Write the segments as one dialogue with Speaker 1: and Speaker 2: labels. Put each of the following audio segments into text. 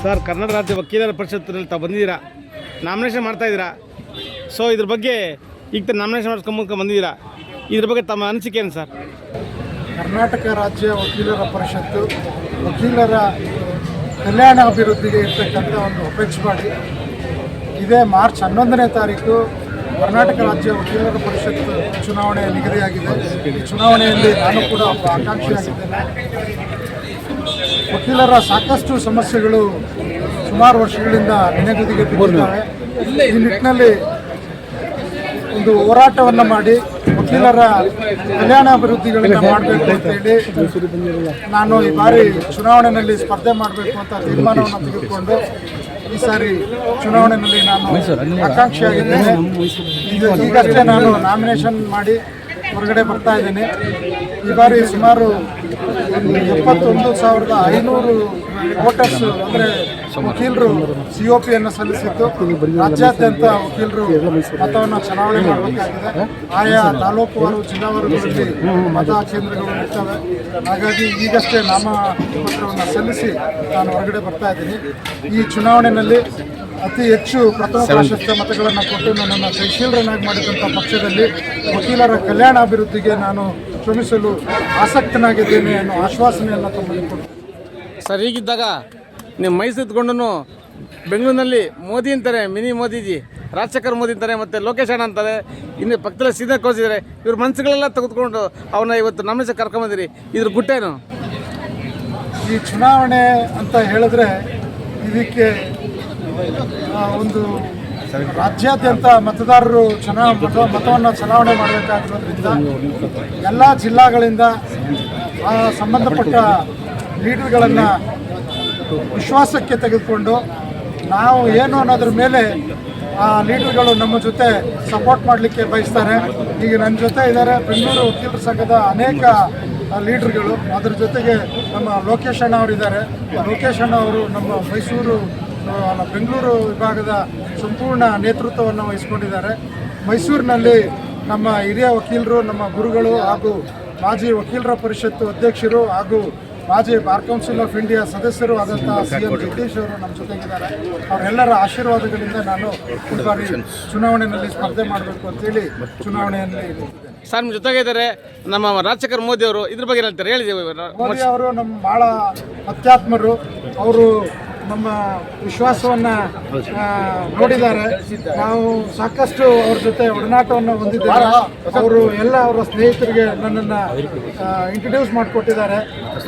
Speaker 1: Sir, Karnataka ರಾಜ್ಯ ವಕೀಲರ ಪರಿಷತ್ತಿನಲ್ಲಿ ತಾವು ಬಂದಿದ್ದೀರಾ, ನಾಮಿನೇಷನ್ ಮಾಡ್ತಾಯಿದ್ದೀರಾ. ಸೊ ಇದ್ರ ಬಗ್ಗೆ ಈಗ ನಾಮಿನೇಷನ್ ಮಾಡ್ಸ್ಕೊಂಬ ಬಂದಿದ್ದೀರಾ, ಇದ್ರ ಬಗ್ಗೆ ತಮ್ಮ ಅನಿಸಿಕೆ ಏನು ಸರ್?
Speaker 2: ಕರ್ನಾಟಕ ರಾಜ್ಯ ವಕೀಲರ ಪರಿಷತ್ತು ವಕೀಲರ ಕಲ್ಯಾಣ ಅಭಿವೃದ್ಧಿಗೆ ಇರ್ತಕ್ಕಂಥ ಒಂದು ಅಪೇಕ್ಷೆ ಮಾಡಿ ಇದೇ ಮಾರ್ಚ್ 11ನೇ ತಾರೀಕು ಕರ್ನಾಟಕ ರಾಜ್ಯ ವಕೀಲರ ಪರಿಷತ್ತು ಚುನಾವಣೆ ನಿಗದಿಯಾಗಿದೆ. ಈ ಚುನಾವಣೆಯಲ್ಲಿ ನಾನು ಕೂಡ ಒಬ್ಬ ಆಕಾಂಕ್ಷಿಯಾಗಿದ್ದೇನೆ. ವಕೀಲರ ಸಾಕಷ್ಟು ಸಮಸ್ಯೆಗಳು ಸುಮಾರು ವರ್ಷಗಳಿಂದ ನೆನೆಗುದಿಗೆ ಬಿದ್ದಿದ್ದಾವೆ. ಈ ನಿಟ್ಟಿನಲ್ಲಿ ಒಂದು ಹೋರಾಟವನ್ನು ಮಾಡಿ ವಕೀಲರ ಕಲ್ಯಾಣ ಅಭಿವೃದ್ಧಿಗಳನ್ನು ಮಾಡಬೇಕು ಅಂತೇಳಿ ನಾನು ಈ ಬಾರಿ ಚುನಾವಣೆಯಲ್ಲಿ ಸ್ಪರ್ಧೆ ಮಾಡಬೇಕು ಅಂತ ತೀರ್ಮಾನವನ್ನು ತೆಗೆದುಕೊಂಡು ಈ ಸಾರಿ ಚುನಾವಣೆಯಲ್ಲಿ ನಾನು ಆಕಾಂಕ್ಷಿಯಾಗಿದ್ದೇನೆ. ಈಗಷ್ಟೇ ನಾನು ನಾಮಿನೇಷನ್ ಮಾಡಿ ಹೊರಗಡೆ ಬರ್ತಾ ಇದ್ದೇನೆ. ಈ ಬಾರಿ ಸುಮಾರು 71,500 ವೋಟರ್ಸ್ ಅಂದರೆ ವಕೀಲರು COP-ಯನ್ನು ಸಲ್ಲಿಸಿದ್ದು, ರಾಜ್ಯಾದ್ಯಂತ ವಕೀಲರು ಮತವನ್ನು ಚಲಾವಣೆ ಮಾಡಬೇಕಾಗಿದೆ. ಆಯಾ ತಾಲೂಕುವಾರು ಜಿಲ್ಲಾವಾರುಗಳಲ್ಲಿ ಮತ ಕೇಂದ್ರಗಳು ಇರ್ತವೆ. ಹಾಗಾಗಿ ಈಗಷ್ಟೇ ನಾಮಪತ್ರವನ್ನು ಸಲ್ಲಿಸಿ ನಾನು ಹೊರಗಡೆ ಬರ್ತಾ ಇದ್ದೀನಿ. ಈ ಚುನಾವಣೆಯಲ್ಲಿ ಅತಿ ಹೆಚ್ಚು ಪ್ರಥಮ ಪ್ರಾಶಸ್ತ್ಯ ಮತಗಳನ್ನು ಕೊಟ್ಟು ನನ್ನನ್ನು ಜಯಶೀಲರನ್ನಾಗಿ ಮಾಡಿದಂಥ ಪಕ್ಷದಲ್ಲಿ ವಕೀಲರ ಕಲ್ಯಾಣ ಅಭಿವೃದ್ಧಿಗೆ ನಾನು ಶ್ರಮಿಸಲು ಆಸಕ್ತನಾಗಿದ್ದೇನೆ ಅನ್ನೋ ಆಶ್ವಾಸನೆಯನ್ನು ತಮ್ಮಲ್ಲಿ ಕೊಡ್ತೀನಿ.
Speaker 1: ಸರ್, ಹೀಗಿದ್ದಾಗ ನೀವು ಮೈಸೂರು ಇದ್ಕೊಂಡು ಬೆಂಗಳೂರಿನಲ್ಲಿ ಮೋದಿ ಅಂತಾರೆ, ಮಿನಿ ಮೋದಿಜಿ, ರಾಜಶೇಖರ್ ಮೋದಿ ಅಂತಾರೆ, ಮತ್ತು ಲೋಕೇಶ್ ಅಣ್ಣ ಅಂತಾರೆ, ಇನ್ನು ಪಕ್ಕದಲ್ಲಿ ಸೀದಾ ಕೋಸಿದ್ದಾರೆ. ಇವ್ರ ಮನಸ್ಸುಗಳೆಲ್ಲ ತೆಗೆದುಕೊಂಡು ಅವನ್ನ ಇವತ್ತು ನಾಮಿನೇಷನ್ ಕರ್ಕೊಂಬಂದಿರಿ. ಇದ್ರ ಗುಟ್ಟೇನು?
Speaker 2: ಈ ಚುನಾವಣೆ ಅಂತ ಹೇಳಿದ್ರೆ ಇದಕ್ಕೆ ಒಂದು ರಾಜ್ಯಾದ್ಯಂತ ಮತದಾರರು ಮತವನ್ನು ಚಲಾವಣೆ ಮಾಡಬೇಕಾಗಿರೋದ್ರಿಂದ ಎಲ್ಲ ಜಿಲ್ಲಾಗಳಿಂದ ಸಂಬಂಧಪಟ್ಟ ಲೀಡರ್ಗಳನ್ನು ವಿಶ್ವಾಸಕ್ಕೆ ತೆಗೆದುಕೊಂಡು ನಾವು ಏನು ಅನ್ನೋದ್ರ ಮೇಲೆ ಆ ಲೀಡರ್ಗಳು ನಮ್ಮ ಜೊತೆ ಸಪೋರ್ಟ್ ಮಾಡಲಿಕ್ಕೆ ಬಯಸ್ತಾರೆ. ಈಗ ನನ್ನ ಜೊತೆ ಇದ್ದಾರೆ ಬೆಂಗಳೂರು ವಕೀಲರ ಸಂಘದ ಅನೇಕ ಲೀಡರ್ಗಳು. ಅದರ ಜೊತೆಗೆ ನಮ್ಮ ಲೋಕೇಶ್ ಅಣ್ಣ ಅವರಿದ್ದಾರೆ. ಲೋಕೇಶ್ ಅಣ್ಣ ಅವರು ನಮ್ಮ ಬೆಂಗಳೂರು ವಿಭಾಗದ ಸಂಪೂರ್ಣ ನೇತೃತ್ವವನ್ನು ವಹಿಸ್ಕೊಂಡಿದ್ದಾರೆ. ಮೈಸೂರಿನಲ್ಲಿ ನಮ್ಮ ಹಿರಿಯ ವಕೀಲರು, ನಮ್ಮ ಗುರುಗಳು ಹಾಗೂ ಮಾಜಿ ವಕೀಲರ ಪರಿಷತ್ತು ಅಧ್ಯಕ್ಷರು ಹಾಗೂ ಮಾಜಿ ಬಾರ್ ಕೌನ್ಸಿಲ್ ಆಫ್ ಇಂಡಿಯಾ ಸದಸ್ಯರು ಆದಂಥ CM ಜಗದೀಶ್ ಅವರು ನಮ್ಮ ಜೊತೆಗಿದ್ದಾರೆ. ಅವರೆಲ್ಲರ ಆಶೀರ್ವಾದಗಳಿಂದ ನಾನು ಈ ಬಾರಿ ಚುನಾವಣೆಯಲ್ಲಿ ಸ್ಪರ್ಧೆ ಮಾಡಬೇಕು ಅಂತೇಳಿ ಚುನಾವಣೆಯಲ್ಲಿ
Speaker 1: ಸರ್ ನಿಮ್ಮ ಜೊತೆಗೆ ಇದ್ದಾರೆ ನಮ್ಮ ರಾಜಶೇಖರ್ ಮೋದಿ ಅವರು. ಇದ್ರ ಬಗ್ಗೆ ಹೇಳ್ತಾರೆ, ಹೇಳಿದ್ದೀವಿ.
Speaker 2: ಮೋದಿ ಅವರು ನಮ್ಮ ಭಾಳ ಅತ್ಯಾತ್ಮರು. ಅವರು ನಮ್ಮ ವಿಶ್ವಾಸವನ್ನು ನೋಡಿದ್ದಾರೆ. ನಾವು ಸಾಕಷ್ಟು ಅವ್ರ ಜೊತೆ ಒಡನಾಟವನ್ನು ಹೊಂದಿದ್ದೇವೆ. ಅವರು ಎಲ್ಲ ಅವರ ಸ್ನೇಹಿತರಿಗೆ ನನ್ನನ್ನು ಇಂಟ್ರಡ್ಯೂಸ್ ಮಾಡಿಕೊಟ್ಟಿದ್ದಾರೆ.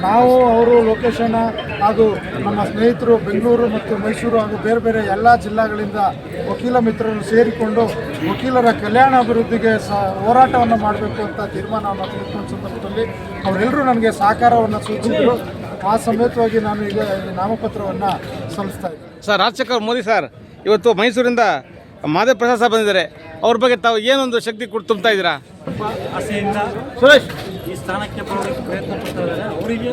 Speaker 2: ನಾವು ಅವರು ಲೋಕೇಶ್ ಅಣ್ಣ ಹಾಗೂ ನಮ್ಮ ಸ್ನೇಹಿತರು ಬೆಂಗಳೂರು ಮತ್ತು ಮೈಸೂರು ಹಾಗೂ ಬೇರೆ ಬೇರೆ ಎಲ್ಲ ಜಿಲ್ಲಾಗಳಿಂದ ವಕೀಲ ಮಿತ್ರರು ಸೇರಿಕೊಂಡು ವಕೀಲರ ಕಲ್ಯಾಣ ಅಭಿವೃದ್ಧಿಗೆ ಹೋರಾಟವನ್ನು ಮಾಡಬೇಕು ಅಂತ ತೀರ್ಮಾನವನ್ನು ತೆಗೆದುಕೊಂಡ ಸಂದರ್ಭದಲ್ಲಿ ಅವರೆಲ್ಲರೂ ನನಗೆ ಸಹಕಾರವನ್ನು ಸೂಚಿಸಿದರು. ಆ ಸಮೇತವಾಗಿ ನಾನು ಈಗ ನಾಮಪತ್ರವನ್ನು ಸಲ್ಲಿಸ್ತಾ ಇದ್ದೀನಿ.
Speaker 1: ಸರ್, ರಾಜಶೇಖರ್ ಮೋದಿ ಸರ್ ಇವತ್ತು ಮೈಸೂರಿಂದ ಮಾದೇವ್ ಪ್ರಸಾದ್ ಸರ್ ಬಂದಿದ್ದಾರೆ. ಅವ್ರ ಬಗ್ಗೆ ತಾವು ಏನೊಂದು ಶಕ್ತಿ ಕೊಟ್ಟು ತುಂಬ್ತಾ ಇದ್ದೀರಾ?
Speaker 3: ಆಸೆಯಿಂದ
Speaker 1: ಸುರೇಶ್
Speaker 3: ಈ ಸ್ಥಾನಕ್ಕೆ ಬರೋದಕ್ಕೆ ಪ್ರಯತ್ನ ಪಡ್ತಾ ಇದ್ದಾರೆ. ಅವರಿಗೆ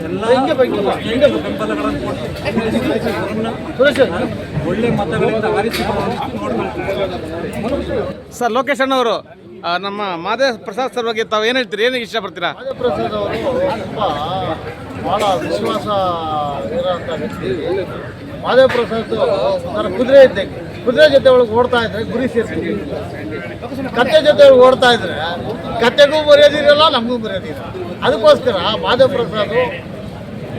Speaker 3: ಎಲ್ಲ ಬೆಂಬಲಗಳನ್ನು ಕೊಟ್ಟು ಒಳ್ಳೆ ಮತಗಳಿಂದ ಆರಿಸಿ ನೋಡಬೇಕು.
Speaker 1: ಸರ್, ಲೋಕೇಶ್ ಅಣ್ಣ ಅವರು ನಮ್ಮ ಮಾದೇವ್ ಪ್ರಸಾದ್ ಸರ್ ಬಗ್ಗೆ ತಾವು ಏನು ಹೇಳ್ತೀರಿ, ಏನಿಗೆ ಇಷ್ಟಪಡ್ತೀರಾ?
Speaker 4: ಮಾದೇವ್ ಪ್ರಸಾದ್ ಅವರು ಭಾಳ ವಿಶ್ವಾಸ ಇರೋಂಥ ವ್ಯಕ್ತಿ. ಮಾದೇವ್ ಪ್ರಸಾದ್ ನನ್ನ ಕುದುರೆ ಇದ್ದಂಗೆ. ಕುದುರೆ ಜೊತೆ ಒಳಗೆ ಓಡ್ತಾ ಇದ್ರೆ ಗುರಿ ಸೇರ್ತೀವಿ. ಕತ್ತೆ ಜೊತೆ ಒಳಗೆ ಓಡ್ತಾ ಇದ್ರೆ ಕತ್ತೆಗೂ ಮರ್ಯಾದಿರಲ್ಲ, ನಮಗೂ ಮರ್ಯಾದಿರಲ್ಲ. ಅದಕ್ಕೋಸ್ಕರ ಮಾದೇವ್ ಪ್ರಸಾದ್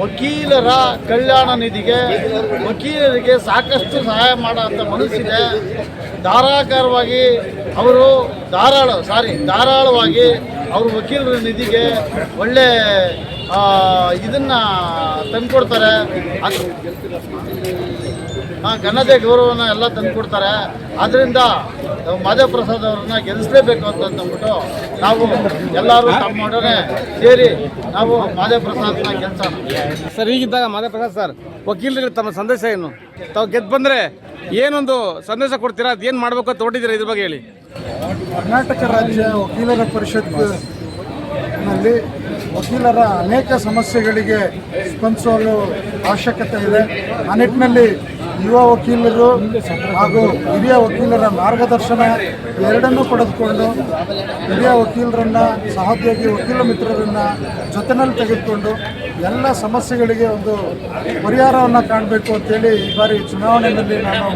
Speaker 4: ವಕೀಲರ ಕಲ್ಯಾಣ ನಿಧಿಗೆ ವಕೀಲರಿಗೆ ಸಾಕಷ್ಟು ಸಹಾಯ ಮಾಡೋಂಥ ಮನಸ್ಸಿದೆ. ಧಾರಾಕಾರವಾಗಿ ಅವರು ಧಾರಾಳವಾಗಿ ಅವರು ವಕೀಲರ ನಿಧಿಗೆ ಒಳ್ಳೆ ಇದನ್ನು ತಂದುಕೊಡ್ತಾರೆ. ಘನತೆ ಗೌರವನ ಎಲ್ಲ ತಂದುಕೊಡ್ತಾರೆ. ಆದ್ದರಿಂದ ಮಾದೇವ್ ಪ್ರಸಾದ್ ಅವ್ರನ್ನ ಗೆಲ್ಲಿಸಲೇಬೇಕು ಅಂತಂದ್ಬಿಟ್ಟು ನಾವು ಎಲ್ಲರೂ ತಮ್ಮೊಡನೆ ಸೇರಿ ನಾವು ಮಾದೇವ್ ಪ್ರಸಾದ್ನ ಗೆಲ್ಸೋಣ.
Speaker 1: ಸರ್, ಹೀಗಿದ್ದಾಗ ಮಾದೇವ್ ಪ್ರಸಾದ್ ಸರ್ ವಕೀಲರಿಗೆ ತಮ್ಮ ಸಂದೇಶ ಏನು? ತಾವು ಗೆದ್ದು ಬಂದರೆ ಏನೊಂದು ಸಂದೇಶ ಕೊಡ್ತೀರಾ? ಅದು ಏನು ಮಾಡಬೇಕು ಅಂತ ಹೊರಟಿದ್ದೀರಾ, ಇದ್ರ ಬಗ್ಗೆ ಹೇಳಿ.
Speaker 2: ಕರ್ನಾಟಕ ರಾಜ್ಯ ವಕೀಲರ ಪರಿಷತ್ನಲ್ಲಿ ವಕೀಲರ ಅನೇಕ ಸಮಸ್ಯೆಗಳಿಗೆ ಸ್ಪಂದಿಸಲು ಅವಶ್ಯಕತೆ ಇದೆ. ಆ ನಿಟ್ಟಿನಲ್ಲಿ ಯುವ ವಕೀಲರು ಹಾಗೂ ಹಿರಿಯ ವಕೀಲರ ಮಾರ್ಗದರ್ಶನ ಎರಡನ್ನೂ ಪಡೆದುಕೊಂಡು ಹಿರಿಯ ವಕೀಲರನ್ನು, ಸಹೋದ್ಯೋಗಿ ವಕೀಲ ಮಿತ್ರರನ್ನು ಜೊತೆಯಲ್ಲಿ ತೆಗೆದುಕೊಂಡು ಎಲ್ಲ ಸಮಸ್ಯೆಗಳಿಗೆ ಒಂದು ಪರಿಹಾರವನ್ನು ಕಾಣಬೇಕು ಅಂತೇಳಿ ಈ ಬಾರಿ ಚುನಾವಣೆಯಲ್ಲಿ ನಾನು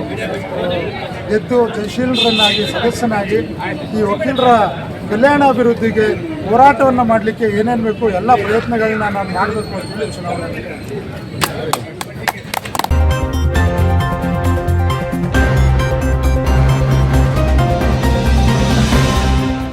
Speaker 2: ಗೆದ್ದು ಜಯಶೀಲರನ್ನಾಗಿ ಸದಸ್ಯನಾಗಿ ಈ ವಕೀಲರ ಕಲ್ಯಾಣಾಭಿವೃದ್ಧಿಗೆ ಹೋರಾಟವನ್ನು ಮಾಡಲಿಕ್ಕೆ ಏನೇನು ಬೇಕು ಎಲ್ಲ ಪ್ರಯತ್ನಗಳನ್ನ ನಾನು ಮಾಡಬೇಕು ಅಂತೇಳಿ ಚುನಾವಣೆ